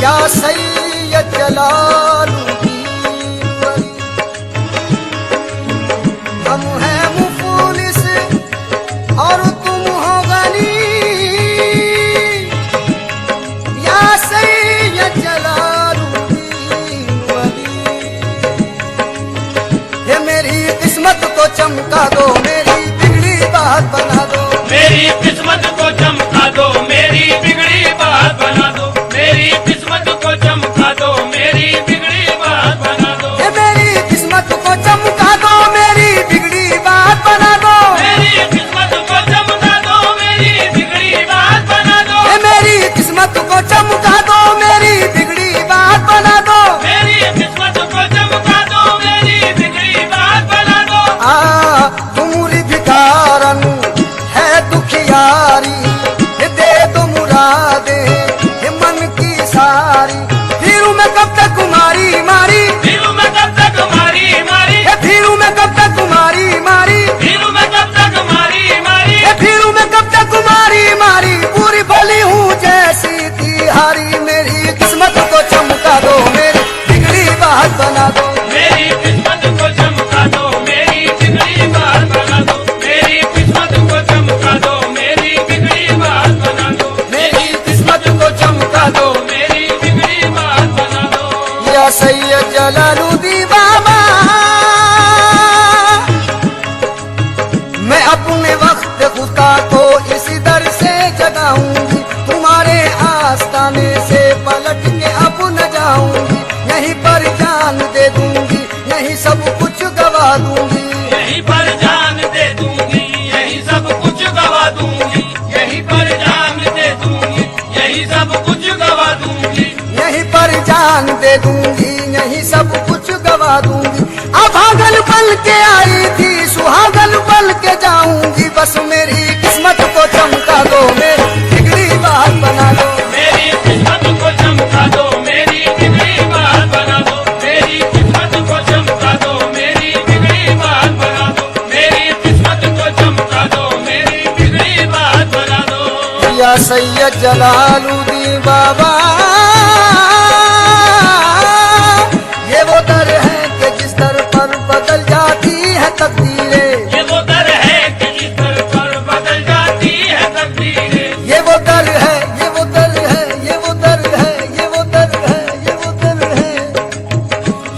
या सैयद जलालुद्दीन वली। हम हैं मुफलिस और तुम हो गनी, या सैयद जलालुद्दीन वली। ये मेरी किस्मत को चमका दो, मेरी बिगड़ी बात बना दो। मेरी किस्मत को चमका दो, मेरी बिगड़ी बात बना दो। मेरी किस्मत को चमका दो, मेरी बिगड़ी बात बना दो। मेरी किस्मत को चमका दो, मेरी बिगड़ी बात बना दो। मेरी किस्मत को चमका दो, मेरी बिगड़ी बात बना दो। मेरी किस्मत को चमका दो, मेरी बिगड़ी बात बना दो। मेरी किस्मत को चमका दो, मेरी बिगड़ी बात बना दो। तुमरी भिखारन है दुखियारी, दे दो मुरादे मन की सारी। फिरू मैं कब तक कुमारी मारी, फिरू मैं कब तक मारी मारी। फिरू मैं कब तक कुमारी मारी, फिरू मैं कब तक मारी मारी। फिरू मैं कब तक कुमारी मारी। पूरी भली हूँ जैसी तिहारी, मेरी किस्मत को चमका दो, मेरी बिगड़ी बात बना दो। मेरी किस्मत को चमका दो, मेरी बिगड़ी बात बना दो। मेरी किस्मत को चमका दो, मेरी बिगड़ी बात बना दो। मेरी किस्मत को चमका दो, मेरी बिगड़ी बात बना दो। या सैयद जलालुद्दीन बाबा। मैं अपने वक्त खुदा को इसी दर से जगाऊंगी, तुम्हारे आस्ताने से पलट के अब न जाऊंगी। यहीं पर जान दे दूंगी, यहीं सब कुछ गवा दूंगी। यहीं पर जान दे दूंगी, यहीं सब कुछ गवा दूंगी। यहीं पर जान दे दूंगी, यहीं सब कुछ गवा दूंगी। यहीं पर जान दे दूंगी, यहीं सब कुछ गवा दूंगी। अभागन पल के आई थी, सुहागन पल के जाऊंगी। बस मेरी किस्मत को चमका दो, मेरी बिगड़ी बात बना दो। मेरी किस्मत को चमका दो, मेरी बिगड़ी बात बना दो। मेरी किस्मत को चमका दो, मेरी बिगड़ी बात बना दो। मेरी किस्मत को चमका दो, मेरी बिगड़ी बात बना दो। या सैयद जलालुद्दीन बाबा। ये वो दर है कि जिस दर पर बदल जाती है तकदीरें। ये वो दर है कि जिस दर पर बदल जाती है तकदीरें। ये वो दर है, ये वो दर है, ये वो दर है, ये वो दर है, ये वो दर है।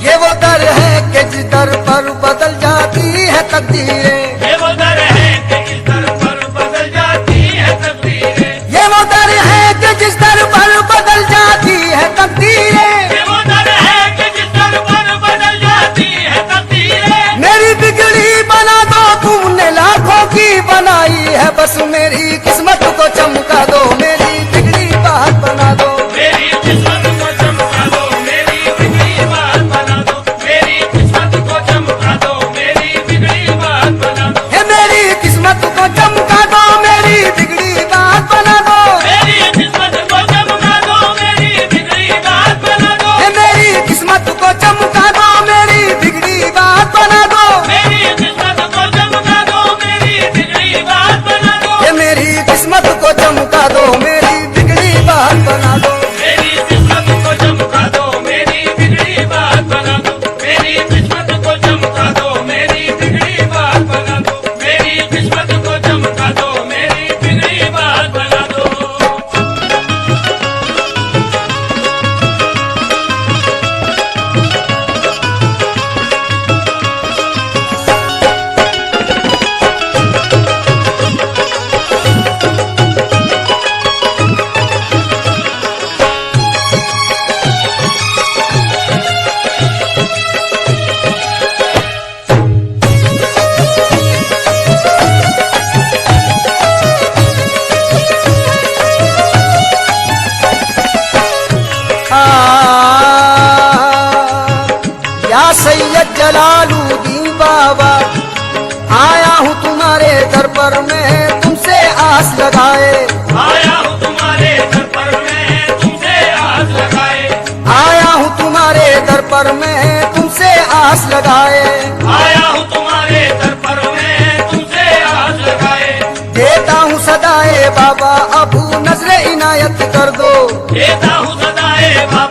ये वो दर है कि जिस दर पर बदल जाती है तकदीरें। ये वो दर है कि जिस दर पर बदल जाती है तकदीरें। ये वो दर है कि जिस दर पर बदल जाती है तकदीरें। ये वो दर है कि जिस दर पर बदल जाती है तकदीरें। मेरी बिगड़ी बना दो, तुमने लाखों की बनाई है। बस मेरी किस्मत को चमका दो, मेरी बिगड़ी बात बना दो। मेरी किस्मत को चमका दो, मेरी बिगड़ी बात बना दो। मेरी किस्मत को चमका दो, मेरी बिगड़ी बात बना दो। मेरी किस्मत को चमका दो, मेरी बिगड़ी बात बना दो। मेरी किस्मत को चमका दो, मेरी बिगड़ी बात बना दो। मेरी किस्मत को चमका दो, मेरी बिगड़ी बात बना दो। मेरी किस्मत को चमका दो, मेरी बिगड़ी बात बना दो। मेरी किस्मत को चमका दो, मेरी बिगड़ी बात बना दो। मेरी किस्मत को चमका दो, मेरी बिगड़ी बात बना दो। मेरी किस्मत को चमका दो, मेरी बिगड़ी बात बना दो। मेरी किस्मत को चमका दो, मेरी बिगड़ी बात बना दो। या सैयद जलालुद्दीन बाबा। आया हूँ तुम्हारे दर पर, मैं तुमसे आस लगाए। आया हूँ तुम्हारे दर पर, मैं तुमसे आस लगाए। आया हूँ तुम्हारे दर पर, मैं तुमसे आस लगाए। आया हूँ तुम्हारे दर पर, मैं तुमसे आस लगाए। देता हूँ सदाए बाबा, अब नजर इनायत कर दो। देता हूँ सदाए बाबा,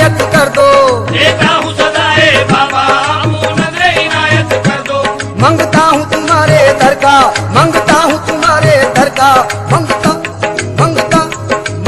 इनायत कर दो। देता हूँ सदाए बाबा आपको नजरे इनायत कर दो। मंगता हूँ तुम्हारे दर का, मंगता हूँ तुम्हारे दर का, मंगता मंगता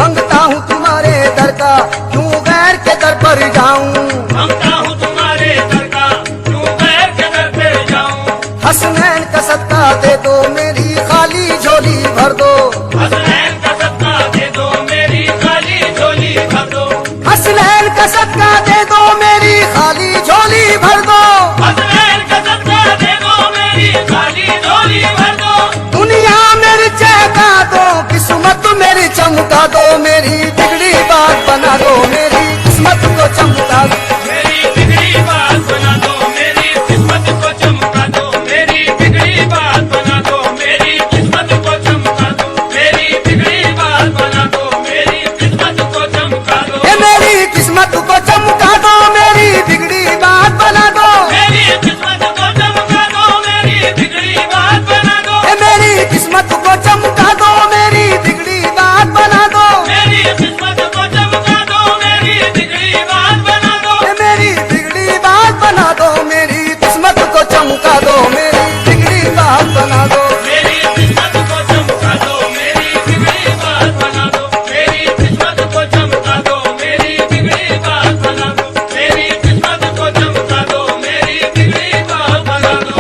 मंगता हूँ तुम्हारे दर का, क्यों गैर के दर पर जाऊं। मांगता हूँ तुम्हारे दर का, क्यों गैर के दर पे जाऊं। हसनैन का सदका दे दो, मेरी खाली झोली भर दो। हसनैन का सदका दे दो, मेरी खाली झोली भर दो। हसनैन का सदका दे दो, मेरी खाली झोली भर दो। हसनैन का सदका दे दो, मेरी खाली झोली भर दो। दुनिया मेरी चहका दो, किस्मत मेरी चमका दो, मेरी बिगड़ी बात बना दो, मेरी किस्मत को चमका दो। मेरी बिगड़ी बात बना दो, मेरी किस्मत को चमका दो। मेरी बिगड़ी बात बना दो, मेरी किस्मत को चमका दो। मेरी बिगड़ी बात बना दो, मेरी किस्मत को चमका दो। ए मेरी किस्मत को चमका दो, मेरी बिगड़ी बात बना दो। मेरी किस्मत को चमका दो, मेरी बिगड़ी बात बना दो। ए मेरी किस्मत को चमका दो, मेरी बिगड़ी बात बना दो। मेरी किस्मत को चमका दो, मेरी बिगड़ी बात बना दो। ए मेरी बिगड़ी बात बना दो, मेरी किस्मत को चमका दो, मेरी बिगड़ी बात बना दो। मेरी किस्मत को चमका दो, मेरी बिगड़ी बात बना दो। मेरी किस्मत को चमका दो, मेरी बिगड़ी बात बना दो। मेरी किस्मत को चमका दो, मेरी बिगड़ी बात बना दो।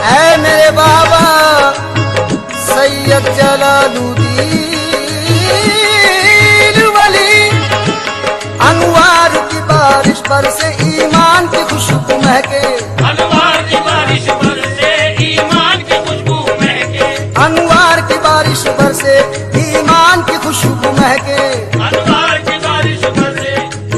ऐ मेरे बाबा सैयद जलालुद्दीन वली, अनवार की बारिश पर से ईमान की खुशबू महके। अनवार की बारिश बरसे, ईमान की खुशबू महके। अनवार की बारिश पर से ईमान की खुशबू महके। अनवार की बारिश बरसे,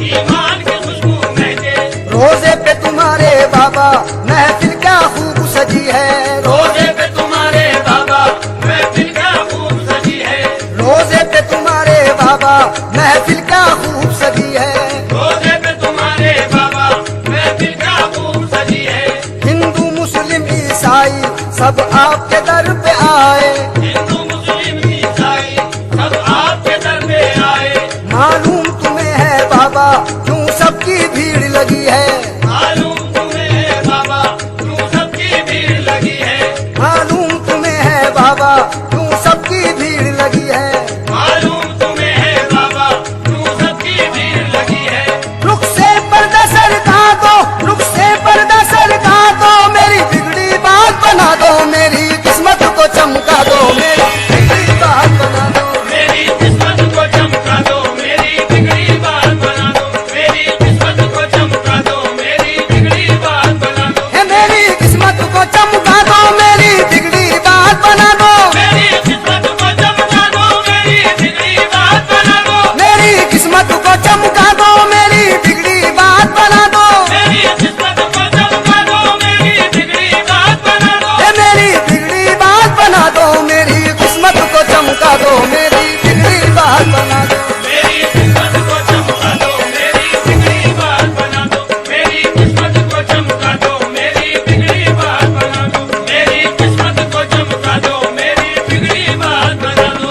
ईमान की खुशबू महके। रोजे पे तुम्हारे बाबा महफिल क्या खूब सजी है। रोजे पे तुम्हारे बाबा महफिल क्या खूब सजी है। रोजे पे तुम्हारे बाबा महफिल क्या खूब सजी है। रोजे पे तुम्हारे बाबा महफिल क्या खूब सजी है। हिंदू मुस्लिम ईसाई सब आपके दर पे आए। हिंदू मुस्लिम ईसाई सब आपके दर पे आए। मालूम तुम्हें है बाबा क्यों सबकी भीड़ लगी है। मालूम तुम्हें है बाबा क्यों सबकी भीड़ लगी है। मालूम तुम्हें है बाबा क्यों सबकी भीड़ लगी है। मालूम तुम्हें है बाबा क्यों सबकी भीड़ लगी है। रुख से पर्दा सरका दो, रुख से पर्दा सरका दो, मेरी बिगड़ी बात बना दो, मेरी किस्मत को चमका दो, मेरी बिगड़ी बात बना दो। मेरी किस्मत को चमका दो, मेरी बिगड़ी बात बना दो। मेरी किस्मत को चमका दो, मेरी बिगड़ी बात बना दो। हे मेरी किस्मत को चमका दो, मेरी बिगड़ी बात बना दो। मेरी किस्मत को चमका दो, मेरी बिगड़ी बात बना दो। मेरी किस्मत को चमका दो, मेरी बिगड़ी बात बना दो। मेरी किस्मत को चमका दो, मेरी बिगड़ी बात बना दो। हे मेरी बिगड़ी बात बना दो, मेरी किस्मत को चमका दो, मेरी बिगड़ी बात बना दो। मेरी किस्मत को चमका दो, मेरी बिगड़ी बात बना दो। मेरी किस्मत को चमका दो, मेरी बिगड़ी बात बना दो। मेरी किस्मत को चमका दो, मेरी बिगड़ी बात बना दो।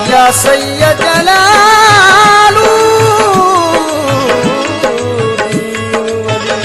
या सैयद जलालुद्दीन वली,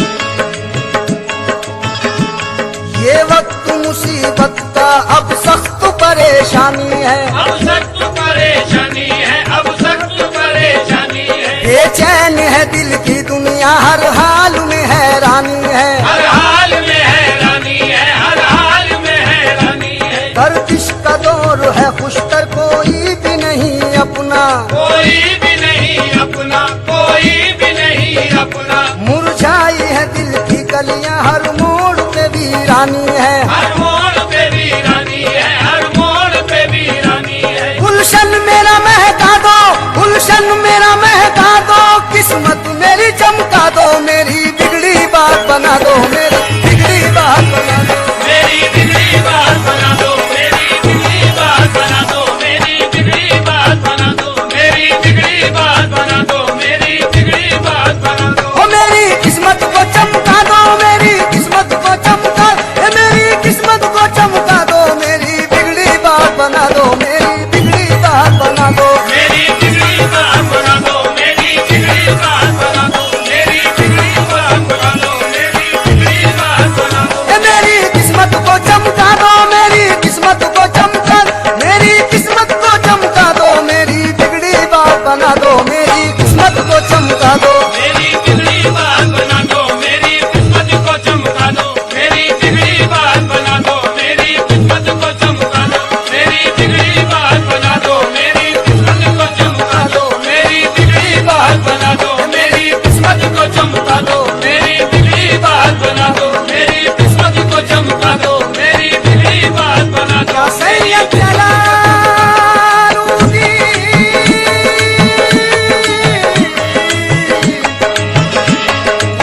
कोई भी नहीं अपना, कोई भी नहीं अपना। मुरझाई है दिल की कलियां, हर मोड़ पे वीरानी है। हर मोड़ पे वीरानी है, हर मोड़ पे वीरानी है। गुलशन मेरा महका दो, गुलशन मेरा महका दो, किस्मत मेरी चमका दो, मेरी बिगड़ी बात बना दो, मेरी बिगड़ी बात बना दो। मेरी बिगड़ी बात बना दो, मेरी बिगड़ी बात बना दो, मेरी बिगड़ी बात बना दो, मेरी बिगड़ी बात बना दो, मेरी बिगड़ी बात बना दो। ओ मेरी किस्मत को चमका दो, मेरी किस्मत को चमका, मेरी किस्मत को चमका दो, मेरी बिगड़ी बात बना दो, मेरी बिगड़ी बात बना दो। मेरी बिगड़ी बात बना दो, मेरी बिगड़ी बात बना दो, मेरी बिगड़ी बात बना दो, मेरी बिगड़ी बात बना दो। मेरी किस्मत को चमका दो, मेरी किस्मत को चमका, मेरी किस्मत को चमका दो, मेरी बिगड़ी बात बना दो, मेरी किस्मत को चमका दो। मेरी बिगड़ी बात बना दो, मेरी किस्मत को चमका दो, मेरी बिगड़ी बात बना दो, मेरी किस्मत को चमका दो, मेरी बिगड़ी बात बना दो, मेरी किस्मत को चमका दो, मेरी बिगड़ी बात बना दो, मेरी किस्मत को चमका दो, मेरी बिगड़ी बात बना दो, मेरी किस्मत को चमका दो, मेरी बिगड़ी बात बना दो। या सैयद जलालुद्दीन,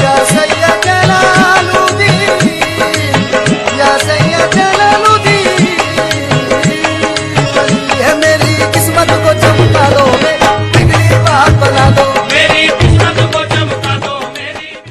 या सैयद जलालुद्दीन, या सैयद जलालुद्दीन।